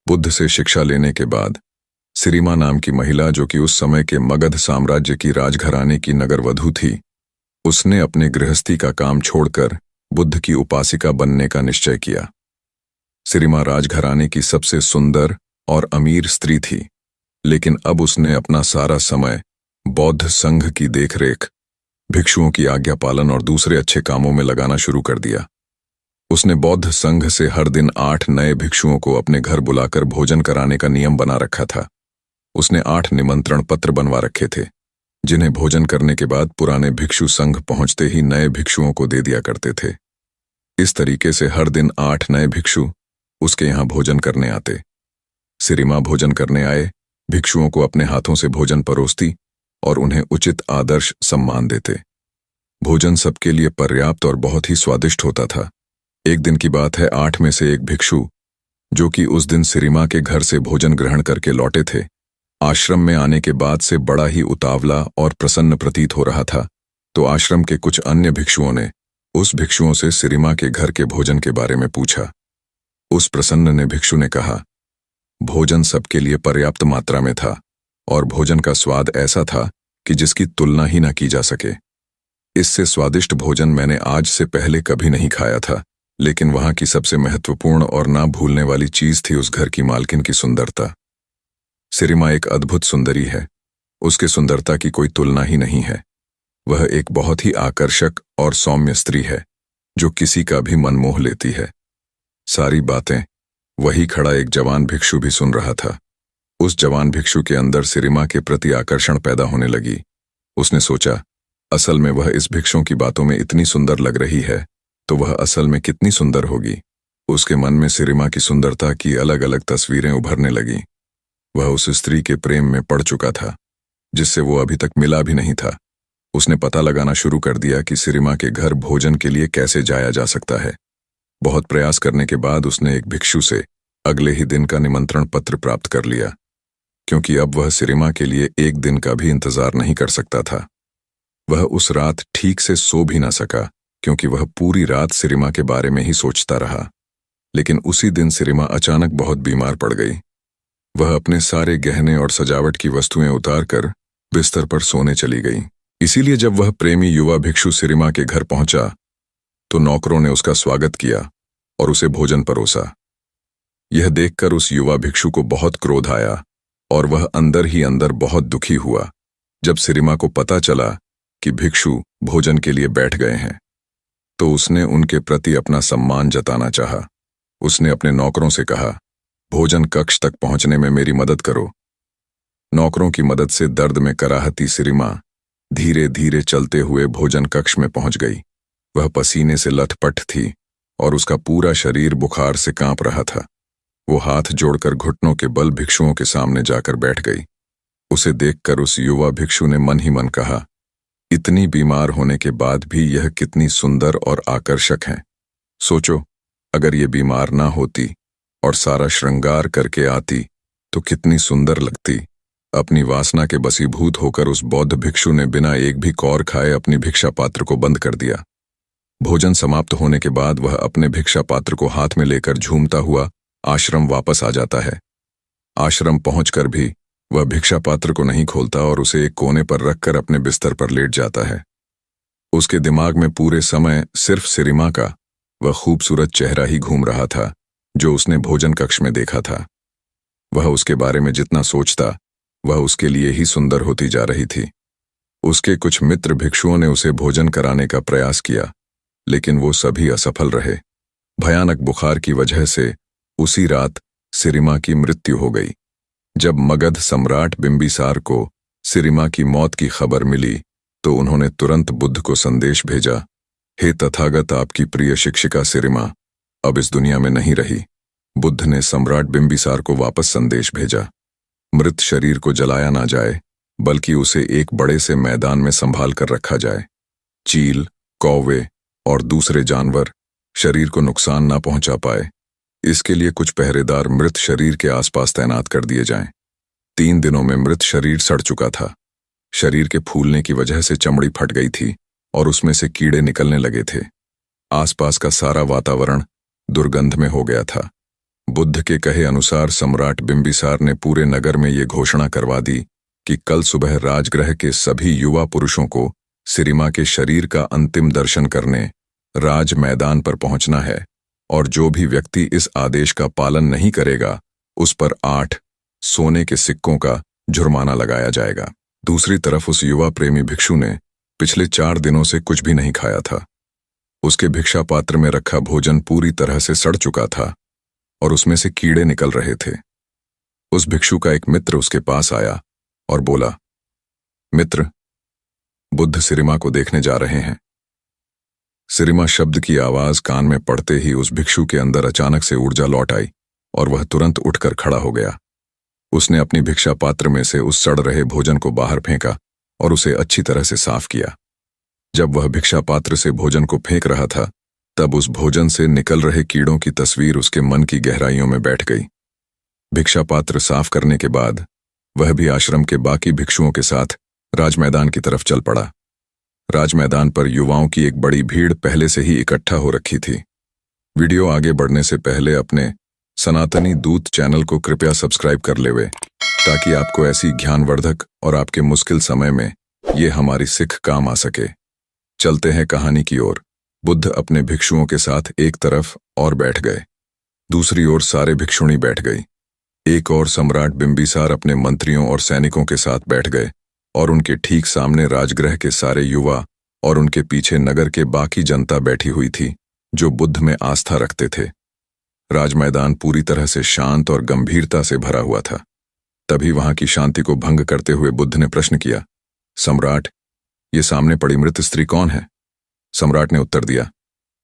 बुद्ध से शिक्षा लेने के बाद सिरिमा नाम की महिला, जो कि उस समय के मगध साम्राज्य की राजघराने की नगरवधू थी, उसने अपने गृहस्थी का काम छोड़कर बुद्ध की उपासिका बनने का निश्चय किया। सिरिमा राजघराने की सबसे सुंदर और अमीर स्त्री थी, लेकिन अब उसने अपना सारा समय बौद्ध संघ की देखरेख, भिक्षुओं की आज्ञा पालन और दूसरे अच्छे कामों में लगाना शुरू कर दिया। उसने बौद्ध संघ से हर दिन 8 नए भिक्षुओं को अपने घर बुलाकर भोजन कराने का नियम बना रखा था। उसने 8 निमंत्रण पत्र बनवा रखे थे, जिन्हें भोजन करने के बाद पुराने भिक्षु संघ पहुंचते ही नए भिक्षुओं को दे दिया करते थे। इस तरीके से हर दिन 8 नए भिक्षु उसके यहाँ भोजन करने आते। सिरिमा भोजन करने आए भिक्षुओं को अपने हाथों से भोजन परोसती और उन्हें उचित आदर्श सम्मान देते। भोजन सबके लिए पर्याप्त और बहुत ही स्वादिष्ट होता था। एक दिन की बात है, 8 में से एक भिक्षु, जो कि उस दिन सिरिमा के घर से भोजन ग्रहण करके लौटे थे, आश्रम में आने के बाद से बड़ा ही उतावला और प्रसन्न प्रतीत हो रहा था। तो आश्रम के कुछ अन्य भिक्षुओं ने उस भिक्षुओं से सिरिमा के घर के भोजन के बारे में पूछा। उस प्रसन्न ने भिक्षु ने कहा, भोजन सबके लिए पर्याप्त मात्रा में था और भोजन का स्वाद ऐसा था कि जिसकी तुलना ही न की जा सके। इससे स्वादिष्ट भोजन मैंने आज से पहले कभी नहीं खाया था, लेकिन वहां की सबसे महत्वपूर्ण और ना भूलने वाली चीज थी उस घर की मालकिन की सुंदरता। सिरिमा एक अद्भुत सुंदरी है, उसकी सुंदरता की कोई तुलना ही नहीं है। वह एक बहुत ही आकर्षक और सौम्य स्त्री है, जो किसी का भी मन मोह लेती है। सारी बातें वही खड़ा एक जवान भिक्षु भी सुन रहा था। उस जवान भिक्षु के अंदर सिरिमा के प्रति आकर्षण पैदा होने लगी। उसने सोचा, असल में वह इस भिक्षु की बातों में इतनी सुंदर लग रही है, तो वह असल में कितनी सुंदर होगी। उसके मन में सिरिमा की सुंदरता की अलग अलग तस्वीरें उभरने लगीं। वह उस स्त्री के प्रेम में पड़ चुका था, जिससे वो अभी तक मिला भी नहीं था। उसने पता लगाना शुरू कर दिया कि सिरिमा के घर भोजन के लिए कैसे जाया जा सकता है। बहुत प्रयास करने के बाद उसने एक भिक्षु से अगले ही दिन का निमंत्रण पत्र प्राप्त कर लिया, क्योंकि अब वह सिरिमा के लिए एक दिन का भी इंतजार नहीं कर सकता था। वह उस रात ठीक से सो भी ना सका, क्योंकि वह पूरी रात सिरिमा के बारे में ही सोचता रहा। लेकिन उसी दिन सिरिमा अचानक बहुत बीमार पड़ गई। वह अपने सारे गहने और सजावट की वस्तुएं उतारकर बिस्तर पर सोने चली गई। इसीलिए जब वह प्रेमी युवा भिक्षु सिरिमा के घर पहुंचा, तो नौकरों ने उसका स्वागत किया और उसे भोजन परोसा। यह देखकर उस युवा भिक्षु को बहुत क्रोध आया और वह अंदर ही अंदर बहुत दुखी हुआ। जब सिरिमा को पता चला कि भिक्षु भोजन के लिए बैठ गए हैं, तो उसने उनके प्रति अपना सम्मान जताना चाहा। उसने अपने नौकरों से कहा, भोजन कक्ष तक पहुंचने में मेरी मदद करो। नौकरों की मदद से दर्द में कराहती सिरिमा धीरे धीरे चलते हुए भोजन कक्ष में पहुंच गई। वह पसीने से लथपथ थी और उसका पूरा शरीर बुखार से कांप रहा था। वो हाथ जोड़कर घुटनों के बल भिक्षुओं के सामने जाकर बैठ गई। उसे देखकर उस युवा भिक्षु ने मन ही मन कहा, इतनी बीमार होने के बाद भी यह कितनी सुंदर और आकर्षक है। सोचो, अगर ये बीमार ना होती और सारा श्रृंगार करके आती तो कितनी सुंदर लगती। अपनी वासना के बसीभूत होकर उस बौद्ध भिक्षु ने बिना एक भी कौर खाए अपनी भिक्षा पात्र को बंद कर दिया। भोजन समाप्त होने के बाद वह अपने भिक्षा पात्र को हाथ में लेकर झूमता हुआ आश्रम वापस आ जाता है। आश्रम पहुंचकर भी वह भिक्षा पात्र को नहीं खोलता और उसे एक कोने पर रखकर अपने बिस्तर पर लेट जाता है। उसके दिमाग में पूरे समय सिर्फ सिरिमा का वह खूबसूरत चेहरा ही घूम रहा था, जो उसने भोजन कक्ष में देखा था। वह उसके बारे में जितना सोचता, वह उसके लिए ही सुंदर होती जा रही थी। उसके कुछ मित्र भिक्षुओं ने उसे भोजन कराने का प्रयास किया, लेकिन वो सभी असफल रहे। भयानक बुखार की वजह से उसी रात सिरिमा की मृत्यु हो गई। जब मगध सम्राट बिंबिसार को सिरिमा की मौत की खबर मिली, तो उन्होंने तुरंत बुद्ध को संदेश भेजा, हे तथागत, आपकी प्रिय शिक्षिका सिरिमा अब इस दुनिया में नहीं रही। बुद्ध ने सम्राट बिंबिसार को वापस संदेश भेजा, मृत शरीर को जलाया ना जाए, बल्कि उसे एक बड़े से मैदान में संभाल कर रखा जाए। चील, कौवे और दूसरे जानवर शरीर को नुकसान ना पहुंचा पाए, इसके लिए कुछ पहरेदार मृत शरीर के आसपास तैनात कर दिए जाएं। 3 दिनों में मृत शरीर सड़ चुका था। शरीर के फूलने की वजह से चमड़ी फट गई थी और उसमें से कीड़े निकलने लगे थे। आसपास का सारा वातावरण दुर्गंध में हो गया था। बुद्ध के कहे अनुसार सम्राट बिंबिसार ने पूरे नगर में ये घोषणा करवा दी कि कल सुबह राजगृह के सभी युवा पुरुषों को सिरिमा के शरीर का अंतिम दर्शन करने राज मैदान पर पहुंचना है, और जो भी व्यक्ति इस आदेश का पालन नहीं करेगा उस पर 8 सोने के सिक्कों का जुर्माना लगाया जाएगा। दूसरी तरफ उस युवा प्रेमी भिक्षु ने पिछले 4 दिनों से कुछ भी नहीं खाया था। उसके भिक्षा पात्र में रखा भोजन पूरी तरह से सड़ चुका था और उसमें से कीड़े निकल रहे थे। उस भिक्षु का एक मित्र उसके पास आया और बोला, मित्र, बुद्ध सिरिमा को देखने जा रहे हैं। सिरिमा शब्द की आवाज कान में पड़ते ही उस भिक्षु के अंदर अचानक से ऊर्जा लौट आई और वह तुरंत उठकर खड़ा हो गया। उसने अपनी भिक्षा पात्र में से उस सड़ रहे भोजन को बाहर फेंका और उसे अच्छी तरह से साफ किया। जब वह भिक्षा पात्र से भोजन को फेंक रहा था तब उस भोजन से निकल रहे कीड़ों की तस्वीर उसके मन की गहराइयों में बैठ गई। भिक्षा पात्र साफ करने के बाद वह भी आश्रम के बाकी भिक्षुओं के साथ राजमैदान की तरफ चल पड़ा। राजमैदान पर युवाओं की एक बड़ी भीड़ पहले से ही इकट्ठा हो रखी थी। वीडियो आगे बढ़ने से पहले अपने सनातनी दूत चैनल को कृपया सब्सक्राइब कर लेवे, ताकि आपको ऐसी ज्ञानवर्धक और आपके मुश्किल समय में ये हमारी सिख काम आ सके। चलते हैं कहानी की ओर। बुद्ध अपने भिक्षुओं के साथ एक तरफ और बैठ गए, दूसरी ओर सारे भिक्षुणी बैठ गई। एक और सम्राट बिंबिसार अपने मंत्रियों और सैनिकों के साथ बैठ गए और उनके ठीक सामने राजगृह के सारे युवा और उनके पीछे नगर के बाकी जनता बैठी हुई थी जो बुद्ध में आस्था रखते थे। राजमैदान पूरी तरह से शांत और गंभीरता से भरा हुआ था। तभी वहां की शांति को भंग करते हुए बुद्ध ने प्रश्न किया, सम्राट, ये सामने पड़ी मृत स्त्री कौन है? सम्राट ने उत्तर दिया,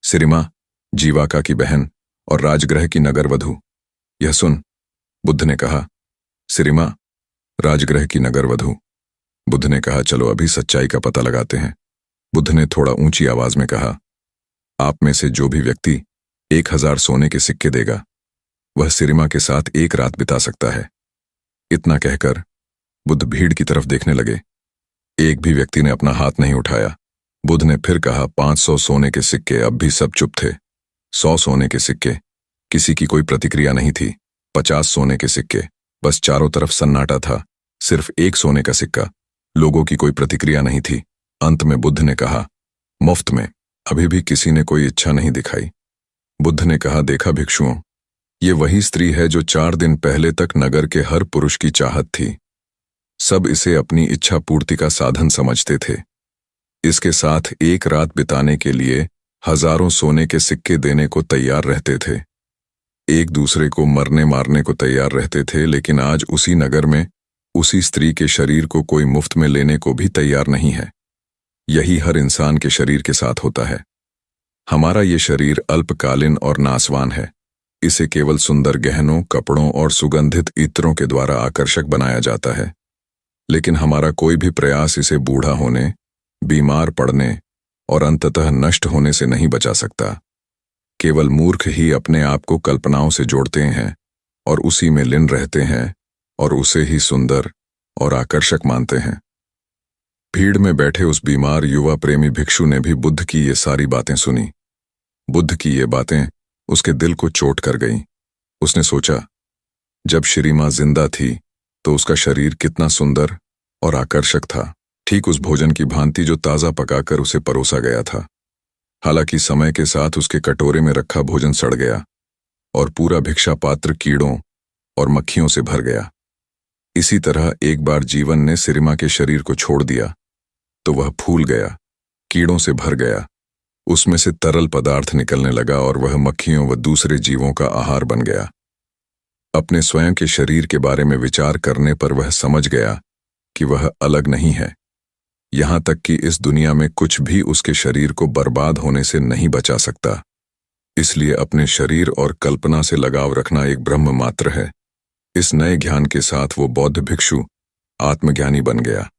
सिरिमा, जीवाका की बहन और राजगृह की नगर वधू। यह सुन, बुद्ध ने कहा। सिरिमा, राजगृह की नगर वधू। बुद्ध ने कहा, चलो अभी सच्चाई का पता लगाते हैं। बुद्ध ने थोड़ा ऊंची आवाज में कहा, आप में से जो भी व्यक्ति 1000 सोने के सिक्के देगा वह सिरिमा के साथ एक रात बिता सकता है। इतना कहकर बुद्ध भीड़ की तरफ देखने लगे। एक भी व्यक्ति ने अपना हाथ नहीं उठाया। बुद्ध ने फिर कहा, 500 सोने के सिक्के। अब भी सब चुप थे। 100 सोने के सिक्के। किसी की कोई प्रतिक्रिया नहीं थी। 50 सोने के सिक्के। बस चारों तरफ सन्नाटा था। सिर्फ 1 सोने का सिक्का। लोगों की कोई प्रतिक्रिया नहीं थी। अंत में बुद्ध ने कहा, मुफ्त में। अभी भी किसी ने कोई इच्छा नहीं दिखाई। बुद्ध ने कहा, देखा भिक्षुओं, ये वही स्त्री है जो 4 दिन पहले तक नगर के हर पुरुष की चाहत थी। सब इसे अपनी इच्छा पूर्ति का साधन समझते थे। इसके साथ एक रात बिताने के लिए हजारों सोने के सिक्के देने को तैयार रहते थे। एक दूसरे को मरने मारने को तैयार रहते थे, लेकिन आज उसी नगर में उसी स्त्री के शरीर को कोई मुफ्त में लेने को भी तैयार नहीं है। यही हर इंसान के शरीर के साथ होता है। हमारा ये शरीर अल्पकालीन और नासवान है। इसे केवल सुंदर गहनों, कपड़ों और सुगंधित इत्रों के द्वारा आकर्षक बनाया जाता है, लेकिन हमारा कोई भी प्रयास इसे बूढ़ा होने, बीमार पड़ने और अंततः नष्ट होने से नहीं बचा सकता। केवल मूर्ख ही अपने आप को कल्पनाओं से जोड़ते हैं और उसी में लीन रहते हैं और उसे ही सुंदर और आकर्षक मानते हैं। भीड़ में बैठे उस बीमार युवा प्रेमी भिक्षु ने भी बुद्ध की ये सारी बातें सुनी। बुद्ध की ये बातें उसके दिल को चोट कर गईं। उसने सोचा, जब श्रीमा जिंदा थी तो उसका शरीर कितना सुंदर और आकर्षक था, ठीक उस भोजन की भांति जो ताज़ा पकाकर उसे परोसा गया था। हालांकि समय के साथ उसके कटोरे में रखा भोजन सड़ गया और पूरा भिक्षा पात्र कीड़ों और मक्खियों से भर गया। इसी तरह एक बार जीवन ने सिरिमा के शरीर को छोड़ दिया तो वह फूल गया, कीड़ों से भर गया, उसमें से तरल पदार्थ निकलने लगा और वह मक्खियों व दूसरे जीवों का आहार बन गया। अपने स्वयं के शरीर के बारे में विचार करने पर वह समझ गया कि वह अलग नहीं है। यहां तक कि इस दुनिया में कुछ भी उसके शरीर को बर्बाद होने से नहीं बचा सकता। इसलिए अपने शरीर और कल्पना से लगाव रखना एक ब्रह्म मात्र है। इस नए ज्ञान के साथ वो बौद्ध भिक्षु आत्मज्ञानी बन गया।